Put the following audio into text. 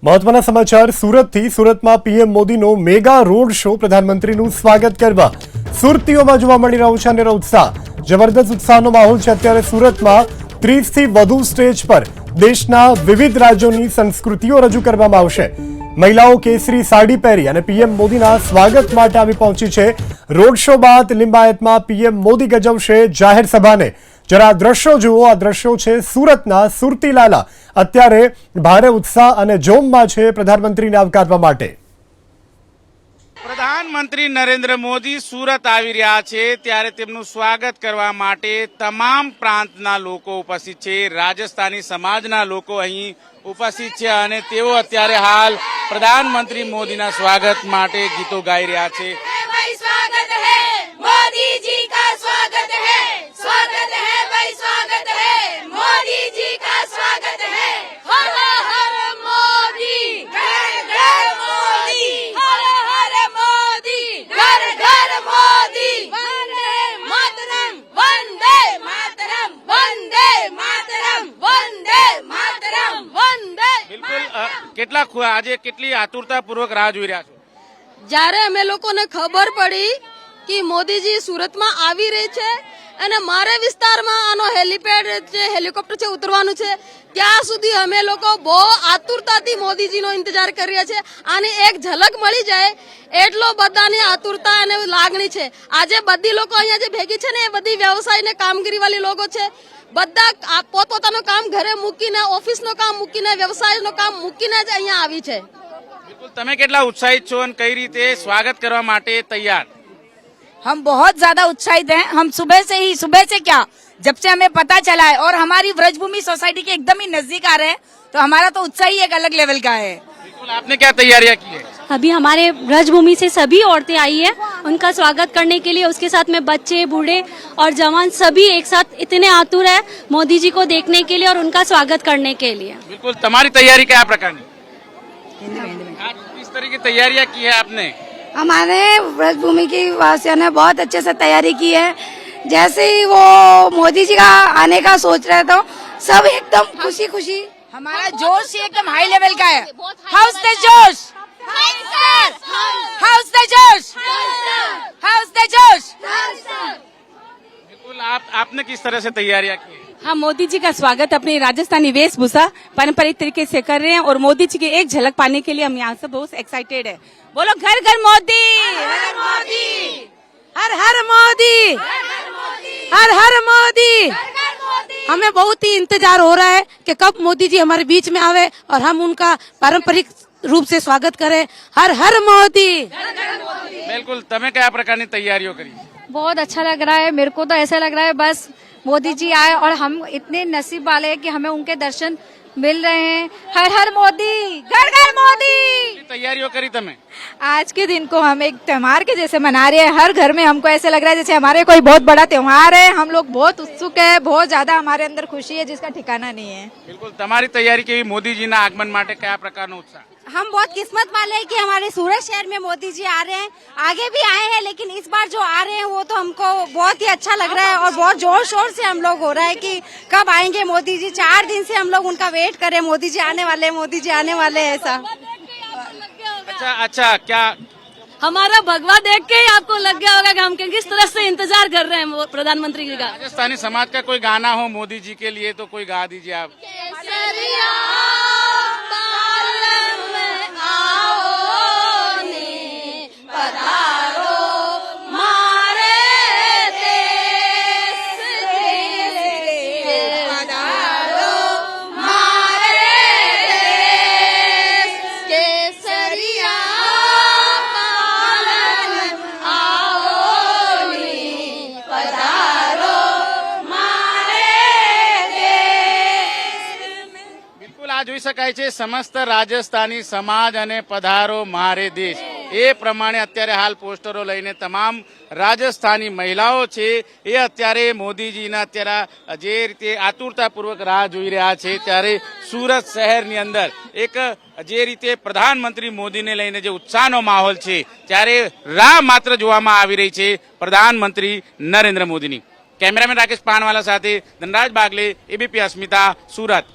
મહત્વના સમાચાર સુરતથી સુરતમાં પીએમ મોદીનો મેગા રોડ શો પ્રધાનમંત્રીનું સ્વાગત કરવા સુરતીઓમાં જોવા મળી રહ્યો છે અનેરો ઉત્સાહ જબરદસ્ત ઉત્સાહનો માહોલ છે અત્યારે સુરતમાં 30 થી વધુ સ્ટેજ પર દેશના વિવિધ રાજ્યોની સંસ્કૃતિઓ રજૂ કરવામાં આવશે મહિલાઓ કેસરી સાડી પહેરી અને પીએમ મોદીના સ્વાગત માટે આવી પહોંચી છે રોડ શો બાદ લિંબાયતમાં પીએમ મોદી ગજવશે જાહેર સભાને જરા દ્રશ્યો જુઓ આ દ્રશ્યો છે સુરતના સુરતી લાલા અત્યારે ભારે ઉત્સાહ અને જોમમાં છે પ્રધાનમંત્રીને આવકારવા માટે પ્રધાનમંત્રી નરેન્દ્ર મોદી સુરત આવી રહ્યા છે ત્યારે તેમનું સ્વાગત કરવા માટે તમામ પ્રાંતના લોકો ઉપસ્થિત છે રાજસ્થાની સમાજના લોકો અહીં ઉપસ્થિત છે અને તેઓ અત્યારે હાલ પ્રધાનમંત્રી મોદીના સ્વાગત માટે ગીતો ગાઈ રહ્યા છે स्वागत है मोदी जी का स्वागत है भाई स्वागत है मोदी जी का स्वागत है हर हर मोदी घर घर मोदी हर हर मोदी घर घर मोदी वंदे मातरम वंदे मातरम वंदे मातरम वंदे मातरम वंदे બિલકુલ કેટલા આજે કેટલી આતુરતાપૂર્વક રાહ જોઈ રહ્યા છો જ્યારે અમે લોકોને ખબર પડી કે મોદીજી સુરતમાં આવી રહી છે અને મારા વિસ્તારમાં આનો હેલિપેડ છે હેલિકોપ્ટર છે ઉતરવાનું છે ત્યાં સુધી અમે લોકો બહુ આતુરતાથી મોદીજીનો ઇંતજાર કરી રહ્યા છે આની એક ઝલક મળી જાય એટલો બધાની આતુરતા અને લાગણી છે આજે બધી લોકો અહીંયા જે ભેગી છે ને એ બધી વ્યવસાય ને કામગીરી વાળી લોકો છે બધા પોતપોતાનું કામ ઘરે મૂકીને ઓફિસનું કામ મૂકીને વ્યવસાયનું કામ મૂકીને જ અહીંયા આવી છે બિલકુલ તમે કેટલા ઉત્સાહિત છો અને કઈ રીતે સ્વાગત કરવા માટે તૈયાર हम बहुत ज्यादा उत्साहित हैं। हम सुबह से क्या जब से हमें पता चला है और हमारी व्रजभूमि सोसाइटी के एकदम ही नजदीक आ रहे हैं तो हमारा तो उत्साह ही एक अलग लेवल का है। बिल्कुल आपने क्या तैयारियां की है अभी हमारे ब्रजभूमि से सभी औरतें आई है उनका स्वागत करने के लिए उसके साथ में बच्चे बूढ़े और जवान सभी एक साथ इतने आतुर है मोदी जी को देखने के लिए और उनका स्वागत करने के लिए। बिल्कुल तुम्हारी तैयारी क्या प्रकार की आज किस तरह की तैयारियां की है आपने हमारे व्रजभूमि की वासियों ने बहुत अच्छे से तैयारी की है जैसे ही वो मोदी जी का आने का सोच रहे तो सब एकदम खुशी खुशी हमारा जोश ही एकदम हाई लेवल का है। हाउस द जोश हाउस द जोश हाउस द जोश। बिल्कुल आपने किस तरह से तैयारियां की है हम मोदी जी का स्वागत अपनी राजस्थानी वेशभूषा पारंपरिक तरीके से कर रहे हैं और मोदी जी की एक झलक पाने के लिए हम यहाँ से बहुत एक्साइटेड है। बोलो घर घर मोदी हर हर मोदी हर हर मोदी। हमें बहुत ही इंतजार हो रहा है कि कब मोदी जी हमारे बीच में आवे और हम उनका पारंपरिक रूप से स्वागत करें। हर हर मोदी। बिल्कुल तमें क्या प्रकार की तैयारियों करी बहुत अच्छा लग रहा है मेरे को तो ऐसा लग रहा है बस मोदी जी आए और हम इतने नसीब वाले हैं कि हमें उनके दर्शन मिल रहे हैं। हर हर मोदी घर घर मोदी। तैयारियों करी तमें आज के दिन को हम एक त्योहार के जैसे मना रहे हैं। हर घर में हमको ऐसे लग रहा है जैसे हमारे कोई बहुत बड़ा त्योहार है। हम लोग बहुत उत्सुक है बहुत ज्यादा हमारे अंदर खुशी है जिसका ठिकाना नहीं है। बिल्कुल તમારી તૈયારી કેવી મોદી જીના આગમન માટે કયા પ્રકારનો ઉત્સાહ हम बहुत किस्मत वाले हैं कि हमारे सूरत शहर में मोदी जी आ रहे हैं आगे भी आए हैं लेकिन इस बार जो आ रहे हैं वो तो हमको बहुत ही अच्छा लग रहा है और बहुत जोर शोर से हम लोग हो रहा है कि कब आएंगे मोदी जी। 4 दिन से हम लोग उनका वेट करें मोदी जी आने वाले ऐसा। अच्छा क्या हमारा भगवा देख के ही आपको लग गया होगा कि हम किस तरह से इंतजार कर रहे हैं वो प्रधानमंत्री का। राजस्थानी समाज का कोई गाना हो मोदी जी के लिए तो कोई गा दीजिए आप આ જોઈ શકાય છે સમસ્ત રાજસ્થાની સમાજ અને પધારો મારે દેશ એ પ્રમાણે અત્યારે હાલ પોસ્ટરો લઈને તમામ રાજસ્થાની મહિલાઓ છે એ અત્યારે મોદીજીના અત્યારે જે રીતે આતુરતાપૂર્વક રાહ જોઈ રહ્યા છે ત્યારે સુરત શહેરની અંદર એક જે રીતે પ્રધાનમંત્રી મોદીને લઈને જે ઉત્સાહનો માહોલ છે ત્યારે રાહ માત્ર જોવામાં આવી રહી છે પ્રધાનમંત્રી નરેન્દ્ર મોદીની। કેમેરામેન રાકેશ પાનવાલા સાથે ધનરાજ બાગલે, એબીપી અસ્મિતા, સુરત।